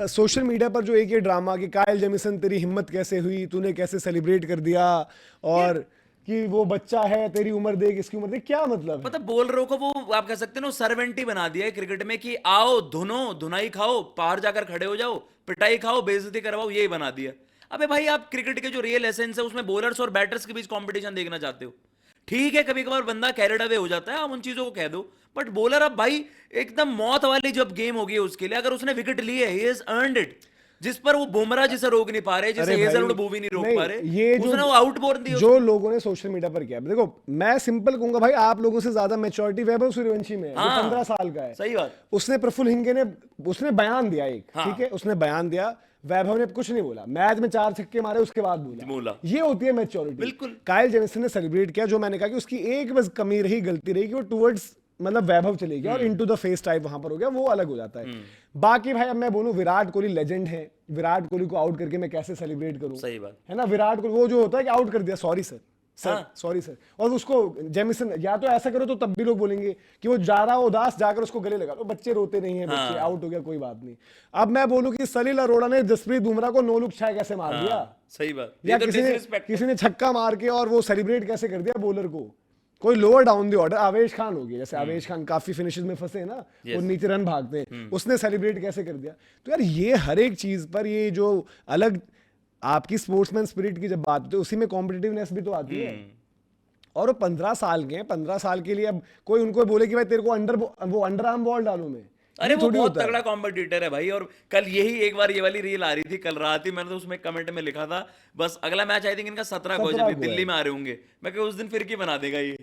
Social media पर जो एक ये ड्रामा कि काइल जेमिसन तेरी हिम्मत कैसे हुई, तूने कैसे सेलिब्रेट कर दिया, और कि वो बच्चा है, तेरी उम्र देख, इसकी उम्र देख, क्या मतलब है? मतलब बोलरों को वो आप कह सकते हैं ना सर्वेंट ही बना दिया है क्रिकेट में कि आओ धुनो धुनाई खाओ, बाहर जाकर खड़े हो जाओ, पिटाई खाओ, बेइज्जती करवाओ, यही बना दिया। अबे भाई आप क्रिकेट के जो रियल एसेंस है उसमें बॉलर्स और बैटर्स के बीच कंपटीशन देखना चाहते हो, ठीक है कभी कभार बंदा कैरिड अवे हो जाता है, आप उन चीजों को कह दो, बट बॉलर अब भाई एकदम मौत वाली जब गेम होगी उसके लिए, अगर उसने विकेट ली है, ही हैज अर्नड इट, जिस पर वो बुमराह जिसे रोक नहीं पा रहे, जिसे अरे भाई हेजलवुड बूवी नहीं रोक नहीं, पा रहे, ये जो उसने वो आउट बोर्न दिया जो लोगों ने सोशल मीडिया पर किया, देखो मैं सिंपल कहूंगा भाई, आप लोगों से ज्यादा मैच्योरिटी वैभव सूर्यवंशी में है, जो हाँ 15 साल का है। सही बात। उसने प्रफुल्ल हिंगे ने उसने बयान दिया एक, हाँ। ठीक है, उसने बयान दिया, वैभव ने कुछ नहीं बोला, मैच में 4 छक्के मारे उसके बाद बोला, बोला। ये होती है मैच्योरिटी। बिल्कुल। काइल जेमिसन ने सेलिब्रेट किया, जो मैंने कहा कि उसकी एक बस कमी रही, गलती रही कि वो टुवर्ड्स मतलब वैभव चले गया और इनटू द फेस टाइप वहां पर हो गया, वो अलग हो जाता है। बाकी भाई अब मैं बोलूं, विराट कोहली लेजेंड है, विराट कोहली को आउट करके मैं कैसे सेलिब्रेट करूं? सही बात है ना, विराट कोहली वो जो होता है कि आउट कर दिया, सॉरी सर, हाँ। सॉरी सर, और उसको जेमिसन या तो ऐसा करो तो तब भी लोग बोलेंगे कि वो जा रहा हो उदास, जाकर उसको गले लगा, तो बच्चे रोते नहीं है, बच्चे हाँ। आउट हो गया कोई बात नहीं। अब मैं बोलूं कि सलील अरोड़ा ने जसप्रीत बुमराह को नो लुक छाया कैसे मार दिया, हाँ, सही बात। या ये तो disrespect है। किसी ने छक्का मार के और वो सेलिब्रेट कैसे कर दिया बॉलर को। कोई लोअर डाउन द ऑर्डर, आवेश खान हो गया, जैसे आवेश खान काफी फिनिशेस में फंसे हैं ना, वो नीचे रन भागते हैं, उसने सेलिब्रेट कैसे कर दिया। तो यार ये हर एक चीज पर ये जो अलग आपकी स्पोर्ट्समैन स्पिरिट की जब बात होती है, उसी में कॉम्पिटिटिवनेस भी तो आती है। और वो 15 साल के हैं, 15 साल के लिए अब कोई उनको बोले कि भाई तेरे को अंडर आर्म बॉल डालू मैं, अरे ये वो थोड़ी बहुत होता है। तगड़ा कॉम्पिटिटर है भाई, और कल यही एक बार ये वाली रील आ रही थी, कल रात ही मैंने तो उसमें कमेंट में लिखा था, बस अगला मैच आई थिंक इनका 17 को है, 17 जब ये को दिल्ली है। में आ रहे होंगे, मैं उस दिन फिर की बना देगा ये।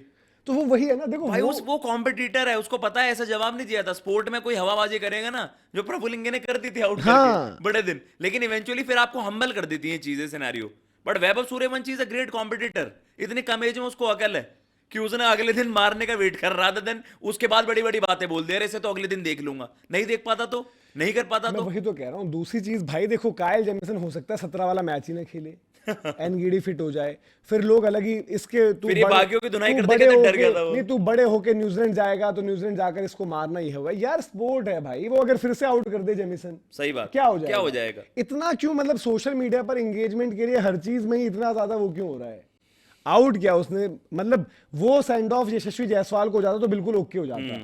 तो वो वही है ना, देखो भाई वो कॉम्पिटिटर है, उसको पता है ऐसा जवाब नहीं दिया था, स्पोर्ट में कोई हवाबाजी करेगा ना, जो प्रफुल्ल इंगे ने कर दी थी आउट करके हाँ बड़े दिन, लेकिन इवेंचुअली फिर आपको हम्बल कर देती है चीजें, scenario. But Vaibhav Suryavanshi is a great competitor, इतनी कम एज में उसको अकल है कि उसने अगले दिन मारने का वेट कर रहा था, देन उसके बाद बड़ी बड़ी बातें बोल दे रहे से, तो अगले दिन देख लूंगा, नहीं देख पाता तो नहीं कर पाता मैं तो। वही तो कह रहा हूँ। दूसरी चीज भाई देखो, काइल जेमिसन हो सकता है 17 वाला मैच ही ना खेले, एनगीडी फिट हो जाए, फिर लोग अलग ही इसके, तू फिर ये बड़े बाकियों की धुनाई तू करते बड़े करते डर होके गया था वो। नहीं, तू बड़े होके न्यूजीलैंड जाएगा तो न्यूजीलैंड जाकर इसको मारना ही होगा। यार स्पोर्ट है भाई, वो अगर फिर से आउट कर दे जेमिसन, सही बात। क्या हो जाएगा? क्या हो जाएगा? इतना क्यों, मतलब सोशल मीडिया पर एंगेजमेंट के लिए हर चीज में ही इतना ज्यादा वो क्यों हो रहा है? आउट किया उसने, मतलब वो सेंड ऑफ यशस्वी जायसवाल को हो जाता तो बिल्कुल ओके हो जाता।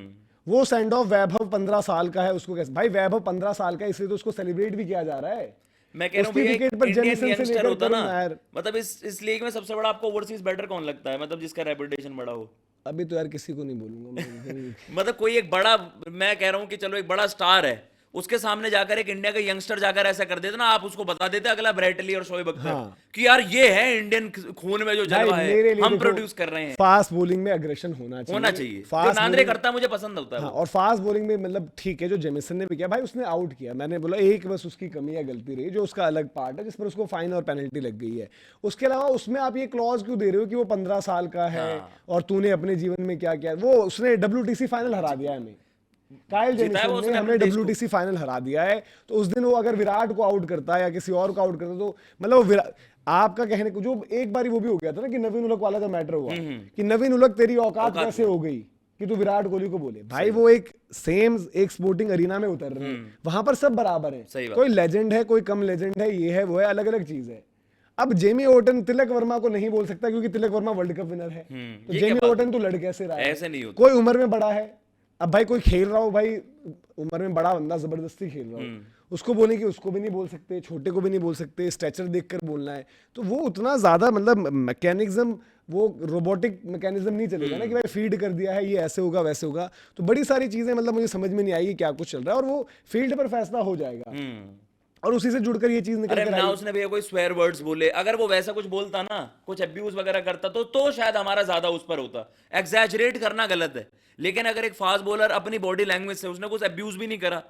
वो सेंड ऑफ वैभव 15 साल का है, उसको कैसे भाई, वैभव 15 साल का है, इसलिए तो उसको सेलिब्रेट भी किया जा रहा है। मैं कह रहा हूँ उसकी भैया, विकेट पर इंडियन जेमिसन से यंगस्टर लेकर होता ना, करुण नायर। मतलब इस लीग में सबसे बड़ा आपको ओवरसीज बैटर कौन लगता है, मतलब जिसका रेपुटेशन बड़ा हो? अभी तो यार किसी को नहीं बोलूंगा मैं। मतलब कोई एक बड़ा, मैं कह रहा हूँ कि चलो एक बड़ा स्टार है, उसके सामने जाकर एक इंडिया का यंगस्टर जाकर ऐसा कर देता ना, आप उसको बता देते अगला ब्रेटली और शोएब अख्तर, हाँ। कि यार ये है इंडियन खून में जो भाई जलवा है, मेरे लिए हम देखो, प्रोड्यूस कर रहे हैं। फास्ट बॉलिंग में अग्रेशन होना चाहिए, जो फास्ट नांद्रे बॉलिंग। करता मुझे पसंद होता है हाँ, वो। और फास्ट बॉलिंग में मतलब ठीक है, जो जेमिसन ने भी किया भाई, उसने आउट किया, मैंने बोला एक बस उसकी कमी या गलती रही, जो उसका अलग पार्ट है जिस पर उसको फाइन और पेनल्टी लग गई है। उसके अलावा उसमें आप ये क्लॉज क्यों दे रहे हो कि वो 15 साल का है और तूने अपने जीवन में क्या किया? वो उसने WTC फाइनल हरा दिया है हमें, काइल जीता है वो जेमिसन ने उसने हमें अपने देश को। WTC फाइनल हरा दिया है। तो उस दिन वो अगर विराट को आउट करता या किसी और को आउट करता, तो मतलब वो आपका कहने को जो एक बार वो भी हो गया था ना कि नवीन उलक वाला जो मैटर हुआ, कि नवीन उलक तेरी औकात कैसे हो गई कि तू विराट कोहली को बोले। भाई वो एक सेम एक स्पोर्टिंग अरीना में उतर रहे हैं, वहां पर सब बराबर सही है, बात। कोई लेजेंड है कोई कम लेजेंड है, ये है वो है, अलग अलग चीज है। अब जेमी ओटन तिलक वर्मा को नहीं बोल सकता क्योंकि Tilak Varma world cup winner है, तो ये जेमी क्या बात ओटन तो लड़ कैसे रहा है? ऐसे नहीं होता। कोई उम्र में बड़ा है, अब भाई कोई खेल रहा हो, भाई उम्र में बड़ा बंदा जबरदस्ती खेल रहा हो, उसको बोले कि उसको भी नहीं बोल सकते, छोटे को भी नहीं बोल सकते, स्ट्रेचर देखकर बोलना है, तो वो उतना ज्यादा मतलब मैकेनिज्म, वो रोबोटिक मैकेनिज्म नहीं चलेगा ना कि भाई फीड कर दिया है ये ऐसे होगा वैसे होगा। तो बड़ी सारी चीजें मतलब मुझे समझ में नहीं आई क्या कुछ चल रहा है, और वो फील्ड पर फैसला हो जाएगा और उसी से जुड़कर ये चीज निकल अरे कर ना आई। उसने भैया कोई स्वेयर वर्ड्स बोले, अगर वो वैसा कुछ बोलता ना, कुछ अब्यूज वगैरह करता, तो शायद हमारा ज्यादा उस पर होता। एग्जैजरेट करना गलत है, लेकिन अगर एक फास्ट बॉलर अपनी बॉडी लैंग्वेज से, उसने कुछ अब्यूज भी नहीं करा,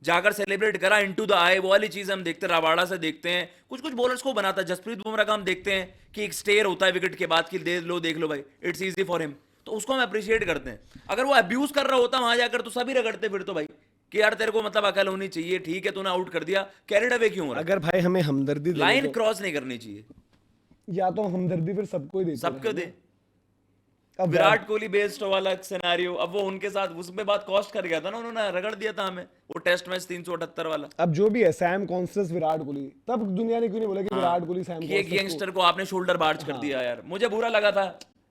जाकर सेलिब्रेट करा इनटू द आई, वो वाली चीज हम देखते हैं, रबाड़ा से देखते हैं, कुछ कुछ बॉलर्स को बनाता है। जसप्रीत बुमराह का हम देखते हैं कि एक स्टेयर होता है विकेट के बाद कि देख लो भाई, इट्स इजी फॉर हिम, तो उसको हम अप्रिशिएट करते हैं। अगर वो अब्यूज कर रहा होता वहां जाकर, तो सभी रगड़ते फिर तो भाई कि यार तेरे को मतलब अकल होनी चाहिए, ठीक है तूने आउट कर दिया, कैरिड अवे क्यों हो रहा है? अगर भाई हमें हमदर्दी देनी लाइन तो, क्रॉस नहीं करनी चाहिए, या तो हमदर्दी फिर सबको ही देते सबको हैं दे। ना। अब विराट कोहली बेस्ड वाला सिनेरियो, अब वो उनके साथ उसमें बात कॉस्ट कर गया था ना, उन्होंने रगड़ दिया था हमें वो टेस्ट मैच 378 वाला। अब जो भी है सैम कॉन्स्टेंस विराट कोहली, तब दुनिया ने क्यों नहीं बोला कि विराट कोहली सैम कि एक यंगस्टर को आपने शोल्डर बार्ज कर दिया यार, मुझे बुरा लगा था,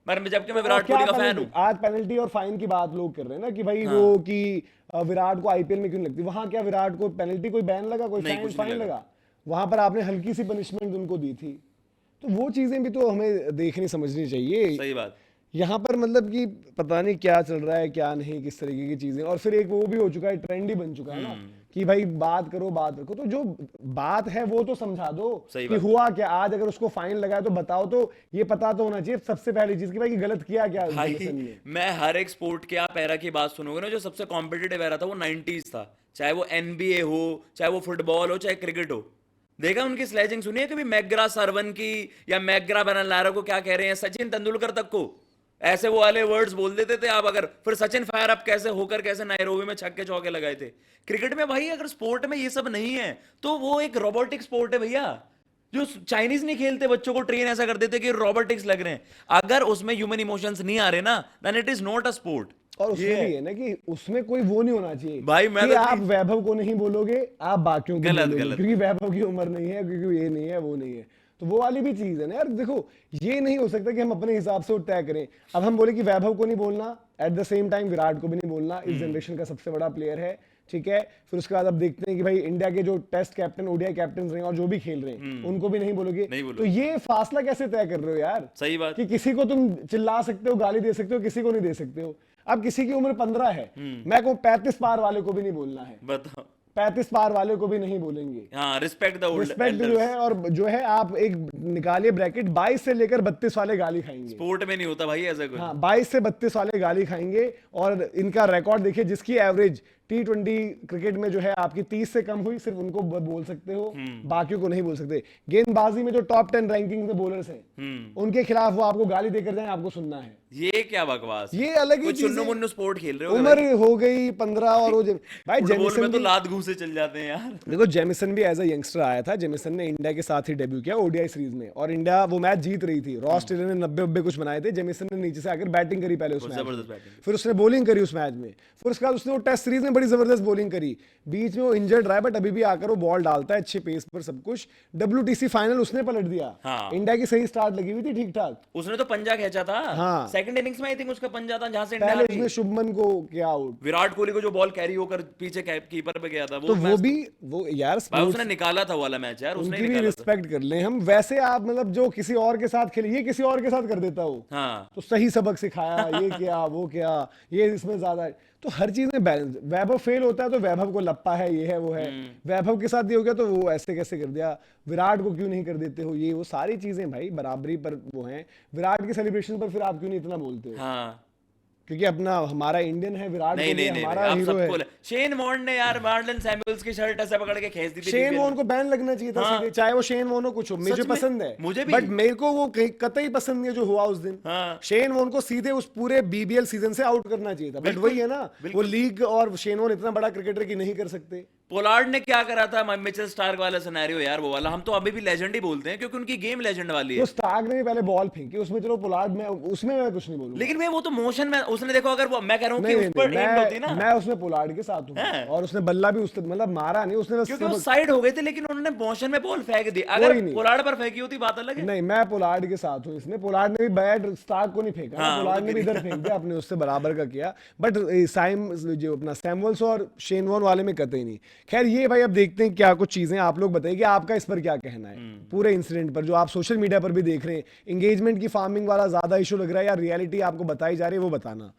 जबकि मैं और विराट क्या कोहली का फैन penalty? हूँ। आज पेनल्टी और फाइन की बात लोग कर रहे हैं ना कि भाई वो कि विराट को आईपीएल में क्यों नहीं लगती, वहां क्या विराट को पेनल्टी कोई बैन लगा, कोई नहीं, फाइन कुछ नहीं फाइन लगा। लगा, वहां पर आपने हल्की सी पनिशमेंट उनको दी थी। तो वो चीजें भी तो हमें देखनी समझनी चाहिए। सही बात। यहाँ पर मतलब कि पता नहीं क्या चल रहा है क्या नहीं, किस तरीके की चीजें, और फिर एक वो भी हो चुका है, ट्रेंड ही बन चुका है ना कि भाई बात करो बात रखो, तो जो बात है वो तो समझा दो सही कि बात। हुआ क्या। आज अगर उसको फाइन लगाए तो बताओ, तो ये पता तो होना चाहिए सबसे पहली चीज कि भाई गलत किया क्या भाई जेमिसन ने। मैं हर एक स्पोर्ट के आप एरा की बात सुनोगे ना, जो सबसे कॉम्पिटिटिव एरा था वो 90s था, चाहे वो NBA हो, चाहे वो फुटबॉल हो, चाहे क्रिकेट हो। देखा उनकी स्लेजिंग सुनी है कभी मैकग्रा सरवन की, या मैकग्रा बनलारा को क्या कह रहे हैं, सचिन तेंदुलकर तक को ऐसे वो वाले वर्ड्स बोल देते थे आप। अगर फिर सचिन फायर अप कैसे होकर कैसे नायरोबी में छक्के चौके लगाए थे। क्रिकेट में भाई अगर स्पोर्ट में ये सब नहीं है तो वो एक रोबोटिक स्पोर्ट है भैया। जो चाइनीज नहीं खेलते, बच्चों को ट्रेन ऐसा कर देते कि रोबोटिक्स लग रहे हैं, अगर उसमें ह्यूमन इमोशंस नहीं आ रहे ना, then it is not a sport. और उसमें भी है ना कि उसमें कोई वो नहीं होना चाहिए भाई मैं कि तो आप वैभव को नहीं बोलोगे, आप बाकियों को गलत, बोलोगे, गलत। क्योंकि वैभव की उम्र नहीं है, क्योंकि ये नहीं है वो नहीं है, तो वो वाली भी चीज है ना यार। देखो ये नहीं हो सकता कि हम अपने हिसाब से वो तय करें। अब हम बोले कि वैभव को नहीं बोलना, at the same time Virat को भी नहीं बोलना, इस जनरेशन का सबसे बड़ा प्लेयर है, ठीक है। फिर उसके बाद अब देखते हैं कि भाई इंडिया के जो टेस्ट कैप्टन, ओडीआई कैप्टन रहे और जो भी खेल रहे हैं उनको भी नहीं बोलोगे। नहीं तो बोलोगे। ये फासला कैसे तय कर रहे हो यार सही बात। कि किसी को तुम चिल्ला सकते हो, गाली दे सकते हो, किसी को नहीं दे सकते हो। अब किसी की उम्र 15 है, मैं कहूँ 35 पार वाले को भी नहीं बोलना है, बताओ। 35 पार वाले को भी नहीं बोलेंगे। हाँ, रिस्पेक्ट द ओल्ड रिस्पेक्ट जो है, और जो है आप एक निकालिए ब्रैकेट, 22 से लेकर 32 वाले गाली खाएंगे। स्पोर्ट में नहीं होता भाई ऐसा कुछ। हाँ, 22 से 32 वाले गाली खाएंगे। और इनका रिकॉर्ड देखिए, जिसकी एवरेज T20 क्रिकेट में जो है आपकी 30 से कम हुई, सिर्फ उनको बोल सकते हो, बाकियों को नहीं बोल सकते। गेंदबाजी में जो टॉप 10 रैंकिंग में बॉलर्स हैं उनके खिलाफ वो आपको गाली देकर जाएं, आपको सुनना है। ये क्या बकवास, ये अलग ही कोई चीज चुन्नू है। मुन्नू स्पोर्ट खेल रहे हो उम्र हो गई 15 और वो भाई फुटबॉल जेमिसन में तो भी, लात घूसे चल जाते हैं यार। देखो जेमिसन भी एज अ यंगस्टर आया था। जेमिसन ने इंडिया के साथ ही डेब्यू किया ओडीआई सीरीज में, और इंडिया वो मैच जीत रही थी। रॉस टेलर ने 90 कुछ बनाए थे, जेमिसन ने नीचे से आकर बैटिंग करी पहले उस मैच जबरदस्त में, बैटिंग। फिर उसने बॉलिंग करी उस मैच में, फिर उसके बाद उसने वो टेस्ट सीरीज में बड़ी जबरदस्त बॉलिंग करी। बीच में वो इंजर्ड रहा है, बट अभी भी आकर वो बॉल डालता है अच्छे पेस पर, सब कुछ। WTC फाइनल उसने पलट दिया। हाँ। इंडिया की सही स्टार्ट लगी हुई थी ठीक ठाक, उसने तो पंजा खींचा था। हाँ। सेकंड इनिंग्स में आई थिंक उसका पंजा था, जहां से इंडिया पहले हारी। उसने शुभमन को किया आउट। विराट कोहली को जो बॉल कैरी होकर पीछे कीपर पे गया था, तो वो मैच भी वो यार भाई उसने निकाला था वो वाला मैच यार, उसने उनकी ही भी निकाला था। रिस्पेक्ट कर लें हम। वैसे आप मतलब जो किसी और के साथ खेले, ये किसी और के साथ कर देता हो हाँ, तो सही सबक सिखाया, ये क्या वो क्या, ये इसमें ज्यादा है। तो हर चीज में बैलेंस। वैभव फेल होता है तो वैभव को लप्पा है, ये है वो है। वैभव के साथ ये हो गया तो वो ऐसे कैसे कर दिया, विराट को क्यों नहीं कर देते हो, ये वो सारी चीजें भाई बराबरी पर वो हैं। विराट के सेलिब्रेशन पर फिर आप क्यों नहीं इतना बोलते हो, हाँ। क्योंकि अपना हमारा इंडियन है, विराट नहीं कोहली नहीं नहीं, हमारा आप हीरो है। सबको शेन वॉर्न ने यार मार्लन सैमुअल्स की शर्ट ऐसे पकड़ के खींच दी थी। शेन DPL वॉर्न को बैन लगना चाहिए था हाँ। सीधे, चाहे वो शेन वॉर्न हो कुछ हो, मुझे में, पसंद है, मुझे भी। बट मेरे को वो कतई पसंद नहीं है जो हुआ उस दिन। हाँ। शेन वॉर्न को सीधे उस पूरे BBL सीजन से आउट करना चाहिए था, बट वही है ना, वो लीग और शेन वॉर्न इतना बड़ा क्रिकेटर की नहीं कर सकते। पोलार्ड ने क्या करा था, मिचेल स्टार्क वाला सिनेरियो यार, वो वाला हम तो अभी भी लेजेंड ही बोलते हैं क्योंकि उनकी गेम लेजेंड वाली है। तो स्टार्क ने भी पहले बॉल फेंकी उसमें, चलो पोलार्ड में, उसमें मैं कुछ नहीं बोलूंगा। लेकिन भाई वो तो मोशन में उसने देखो, अगर वो मैं कह रहा हूँ कि नहीं, उस पर नहीं, एम होती ना, मैं उसमें पोलार्ड के साथ हूँ, और उसने बल्ला भी उस मतलब मारा नहीं, उसने बस क्योंकि वो साइड हो गए थे, लेकिन उन्होंने मोशन में बॉल फेंक दी। अगर पोलार्ड पर फेंकी होती बात अलग है। नहीं, मैं पोलार्ड के साथ हूँ इसमें। पोलार्ड ने भी बैट स्टार्क को नहीं फेंका, हाँ, पोलार्ड ने भी इधर फेंक दिया, अपने उससे बराबर का किया। बट साइम जो अपना सैमुअल्स और शेन वॉर्न वाले में कतई नहीं। खैर ये भाई अब देखते हैं क्या कुछ चीजें, आप लोग बताइए कि आपका इस पर क्या कहना है पूरे इंसिडेंट पर, जो आप सोशल मीडिया पर भी देख रहे हैं। एंगेजमेंट की फार्मिंग वाला ज्यादा इशू लग रहा है या रियलिटी आपको बताई जा रही है, वो बताना।